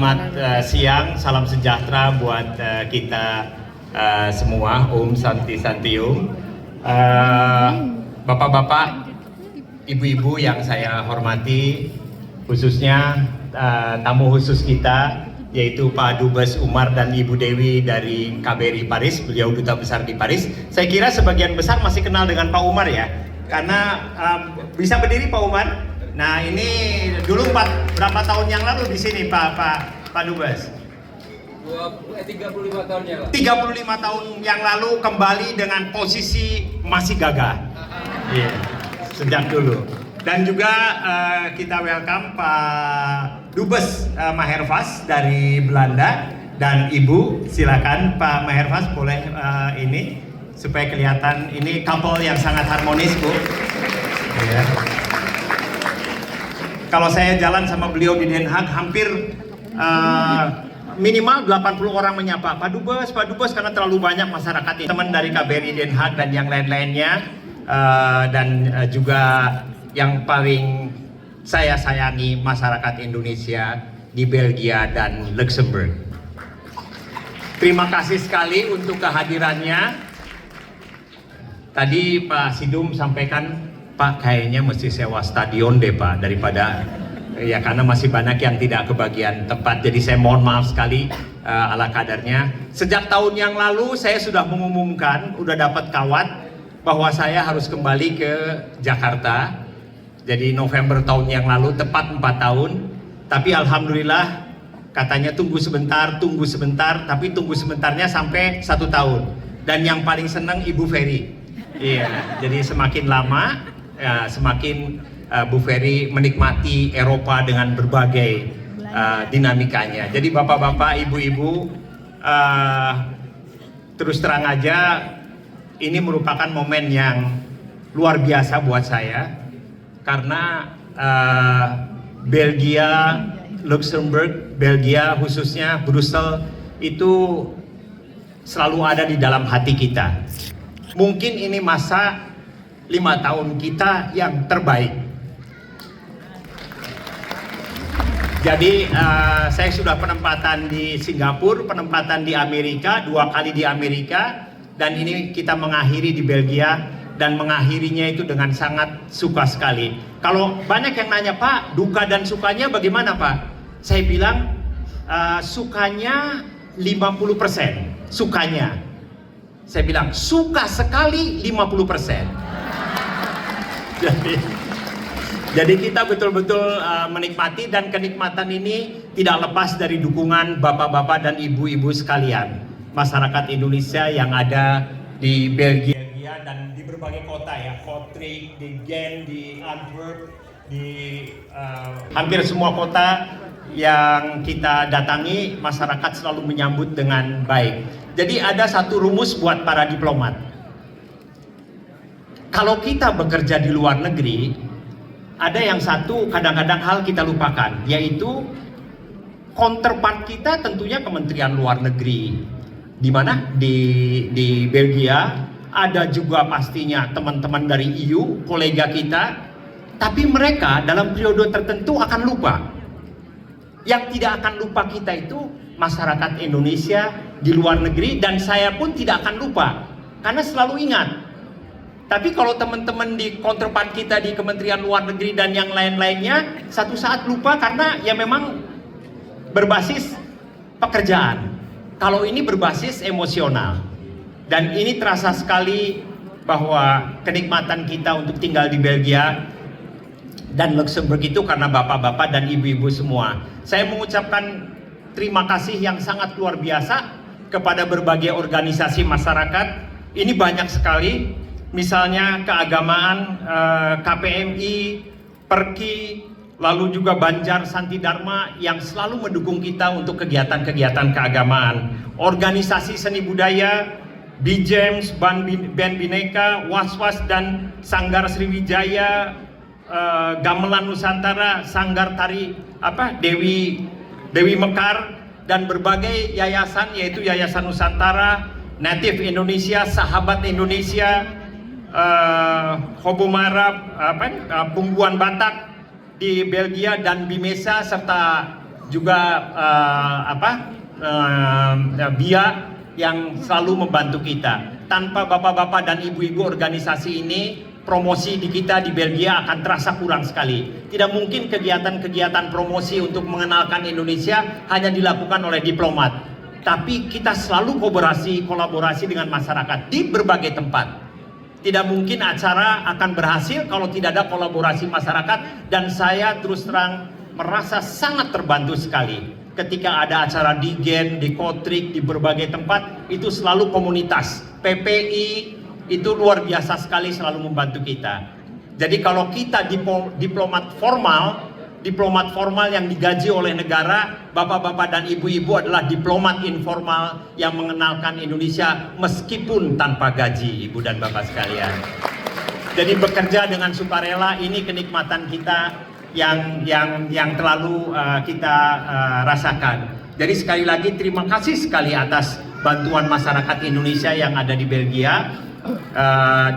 Selamat siang, salam sejahtera buat kita semua. Om Santi Santium. Bapak-bapak, ibu-ibu yang saya hormati, khususnya tamu khusus kita yaitu Pak Dubes Umar dan Ibu Dewi dari KBRI Paris, beliau duta besar di Paris. Saya kira sebagian besar masih kenal dengan Pak Umar ya, karena bisa berdiri Pak Umar. Nah ini dulu berapa tahun yang lalu di sini Pak Dubes? 35 tahun yang lalu. 35 tahun yang lalu kembali dengan posisi masih gagah. Iya, sejak dulu. Dan juga kita welcome Pak Dubes Maherfas dari Belanda dan Ibu, silakan Pak Maherfas boleh ini supaya kelihatan ini couple yang sangat harmonis Bu. Iya. Kalau saya jalan sama beliau di Den Haag, hampir minimal 80 orang menyapa Pak Dubes, karena terlalu banyak masyarakat teman dari KBRI Den Haag dan yang lain-lainnya, dan juga yang paling saya sayangi masyarakat Indonesia di Belgia dan Luxembourg. Terima kasih sekali untuk kehadirannya. Tadi Pak Sidum sampaikan, Pak kayaknya mesti sewa stadion deh Pak, daripada ya karena masih banyak yang tidak kebagian tempat. Jadi saya mohon maaf sekali ala kadarnya. Sejak tahun yang lalu saya sudah mengumumkan, udah dapat kawat bahwa saya harus kembali ke Jakarta. Jadi November tahun yang lalu tepat 4 tahun. Tapi alhamdulillah katanya tunggu sebentar, tapi tunggu sebentarnya sampai 1 tahun. Dan yang paling senang Ibu Ferry. Iya, jadi semakin lama ya, semakin Bu Ferry menikmati Eropa dengan berbagai dinamikanya. Jadi bapak-bapak, ibu-ibu, terus terang aja ini merupakan momen yang luar biasa buat saya karena Belgia, Luxembourg, Belgia khususnya Brussels itu selalu ada di dalam hati kita. Mungkin ini masa 5 tahun kita yang terbaik. Jadi saya sudah penempatan di Singapura, penempatan di Amerika, 2 kali di Amerika, dan ini kita mengakhiri di Belgia, dan mengakhirinya itu dengan sangat suka sekali. Kalau banyak yang nanya, Pak, duka dan sukanya bagaimana Pak? Saya bilang sukanya 50%, sukanya. Saya bilang suka sekali 50%. Jadi kita betul-betul menikmati, dan kenikmatan ini tidak lepas dari dukungan bapak-bapak dan ibu-ibu sekalian, masyarakat Indonesia yang ada di Belgia dan di berbagai kota ya, Kortrijk, di Gent, di Antwerp, di hampir semua kota yang kita datangi, masyarakat selalu menyambut dengan baik. Jadi ada satu rumus buat para diplomat. Kalau kita bekerja di luar negeri, ada yang satu kadang-kadang hal kita lupakan, yaitu counterpart kita tentunya Kementerian Luar Negeri. Di mana? Di Belgia, ada juga pastinya teman-teman dari EU, kolega kita, tapi mereka dalam periode tertentu akan lupa. Yang tidak akan lupa kita itu masyarakat Indonesia di luar negeri, dan saya pun tidak akan lupa karena selalu ingat. Tapi kalau teman-teman di counterpart kita di Kementerian Luar Negeri dan yang lain-lainnya satu saat lupa karena ya memang berbasis pekerjaan. Kalau ini berbasis emosional. Dan ini terasa sekali bahwa kenikmatan kita untuk tinggal di Belgia dan Luxembourg itu karena bapak-bapak dan ibu-ibu semua. Saya mengucapkan terima kasih yang sangat luar biasa kepada berbagai organisasi masyarakat. Ini banyak sekali, misalnya keagamaan, KPMI, Perki, lalu juga Banjar Santi Dharma yang selalu mendukung kita untuk kegiatan-kegiatan keagamaan. Organisasi seni budaya, BJEMS, Band Bineka, Was-Was dan Sanggar Sriwijaya, Gamelan Nusantara, Sanggar Tari Dewi Mekar, dan berbagai yayasan, yaitu Yayasan Nusantara, Native Indonesia, Sahabat Indonesia, Hobomara, Pungguan Batak di Belgia, dan Bimesa, serta juga Bia yang selalu membantu kita. Tanpa bapak-bapak dan ibu-ibu organisasi ini, promosi di kita di Belgia akan terasa kurang sekali. Tidak mungkin kegiatan-kegiatan promosi untuk mengenalkan Indonesia hanya dilakukan oleh diplomat, tapi kita selalu kolaborasi dengan masyarakat di berbagai tempat. Tidak mungkin acara akan berhasil kalau tidak ada kolaborasi masyarakat, dan saya terus terang merasa sangat terbantu sekali ketika ada acara di Gen, di Kotrik, di berbagai tempat. Itu selalu komunitas PPI itu luar biasa sekali, selalu membantu kita. Jadi kalau kita diplomat formal yang digaji oleh negara, bapak-bapak dan ibu-ibu adalah diplomat informal yang mengenalkan Indonesia meskipun tanpa gaji, ibu dan bapak sekalian. Jadi bekerja dengan sukarela ini kenikmatan kita yang terlalu kita rasakan. Jadi sekali lagi terima kasih sekali atas bantuan masyarakat Indonesia yang ada di Belgia,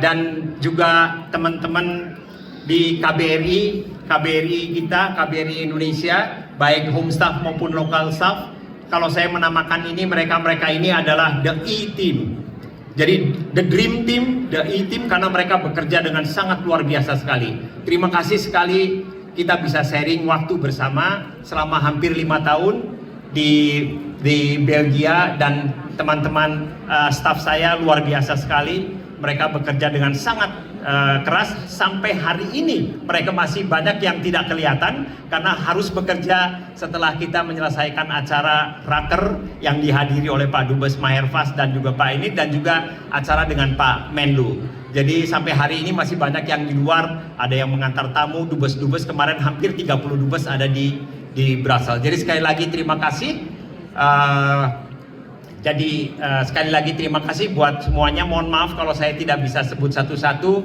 dan juga teman-teman di KBRI kita, KBRI Indonesia, baik home staff maupun local staff. Kalau saya menamakan ini, mereka ini adalah the E-team. Jadi the dream team, the E-team, karena mereka bekerja dengan sangat luar biasa sekali. Terima kasih sekali kita bisa sharing waktu bersama selama hampir 5 tahun di Belgia, dan teman-teman staff saya luar biasa sekali. Mereka bekerja dengan sangat keras sampai hari ini. Mereka masih banyak yang tidak kelihatan karena harus bekerja setelah kita menyelesaikan acara raker yang dihadiri oleh Pak Dubes Maherfas dan juga Pak ini, dan juga acara dengan Pak Menlu. Jadi sampai hari ini masih banyak yang di luar, ada yang mengantar tamu, dubes-dubes. Kemarin hampir 30 dubes ada di Brussels. Jadi sekali lagi terima kasih. Sekali lagi terima kasih buat semuanya. Mohon maaf kalau saya tidak bisa sebut satu-satu.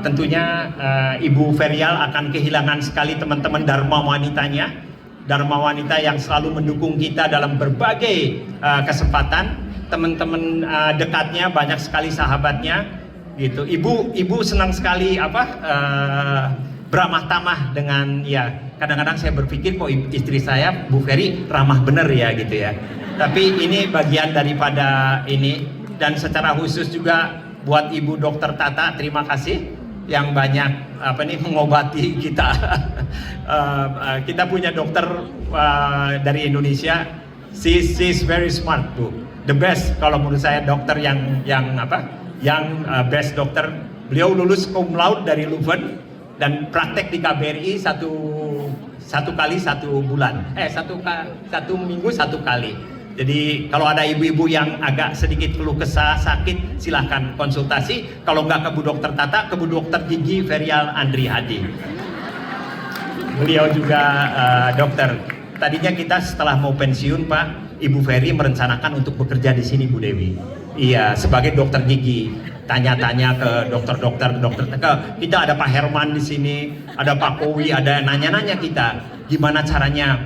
Tentunya Ibu Ferial akan kehilangan sekali teman-teman Dharma wanitanya, Dharma wanita yang selalu mendukung kita dalam berbagai kesempatan. Teman-teman dekatnya, banyak sekali sahabatnya gitu. Ibu senang sekali beramah tamah dengan, ya kadang-kadang saya berpikir kok istri saya Bu Ferry ramah bener ya gitu ya. Tapi ini bagian daripada ini. Dan secara khusus juga buat Ibu Dokter Tata, terima kasih yang banyak mengobati kita. Kita punya dokter dari Indonesia, she's very smart Bu, the best kalau menurut saya, dokter yang best dokter. Beliau lulus cum laude dari Leuven dan praktek di KBRI satu kali 1 bulan, satu minggu 1 kali. Jadi kalau ada ibu-ibu yang agak sedikit keluh kesah, sakit, silahkan konsultasi. Kalau nggak ke Bu Dokter Tata, ke Bu Dokter Gigi Ferial Andri Hadi. Beliau juga dokter. Tadinya kita setelah mau pensiun Pak, Ibu Ferry merencanakan untuk bekerja di sini Bu Dewi. Iya, sebagai dokter gigi. Tanya-tanya ke dokter-dokter, kita ada Pak Herman di sini, ada Pak Kowi, ada nanya-nanya kita gimana caranya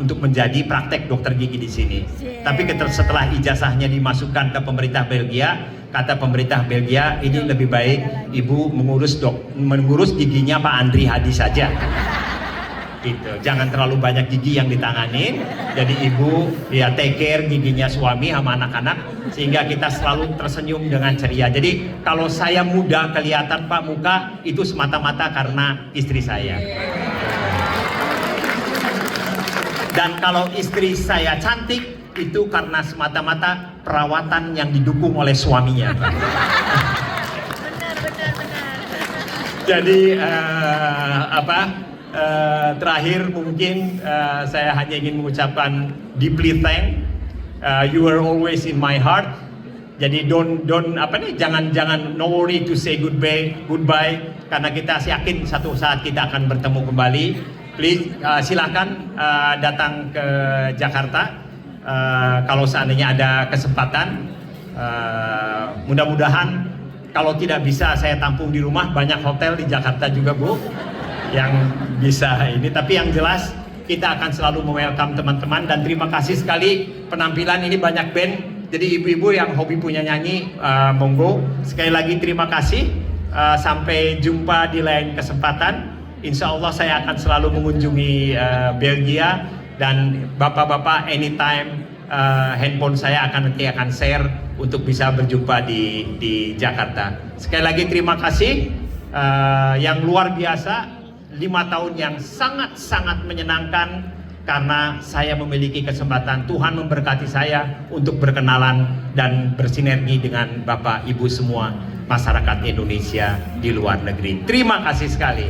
untuk menjadi praktek dokter gigi di sini. Tapi setelah ijazahnya dimasukkan ke pemerintah Belgia, kata pemerintah Belgia, ini lebih baik Ibu mengurus giginya Pak Andri Hadi saja. Gitu. Jangan terlalu banyak gigi yang ditanganin. Jadi Ibu ya take care giginya suami sama anak-anak, sehingga kita selalu tersenyum dengan ceria. Jadi kalau saya muda kelihatan Pak muka, itu semata-mata karena istri saya. Dan kalau istri saya cantik, itu karena semata-mata perawatan yang didukung oleh suaminya Pak. Jadi terakhir mungkin saya hanya ingin mengucapkan deeply thank, you are always in my heart. Jadi jangan no worry to say goodbye karena kita yakin satu saat kita akan bertemu kembali. Please silakan datang ke Jakarta kalau seandainya ada kesempatan. Mudah-mudahan kalau tidak bisa saya tampung di rumah, banyak hotel di Jakarta juga Bu yang bisa ini, tapi yang jelas kita akan selalu welcome teman-teman. Dan terima kasih sekali penampilan ini banyak band, jadi ibu-ibu yang hobi punya nyanyi, monggo. Sekali lagi terima kasih, sampai jumpa di lain kesempatan. Insya Allah saya akan selalu mengunjungi Belgia, dan bapak-bapak anytime handphone saya nanti akan share untuk bisa berjumpa di Jakarta. Sekali lagi terima kasih yang luar biasa, 5 tahun yang sangat-sangat menyenangkan karena saya memiliki kesempatan, Tuhan memberkati saya untuk berkenalan dan bersinergi dengan Bapak Ibu semua masyarakat Indonesia di luar negeri. Terima kasih sekali.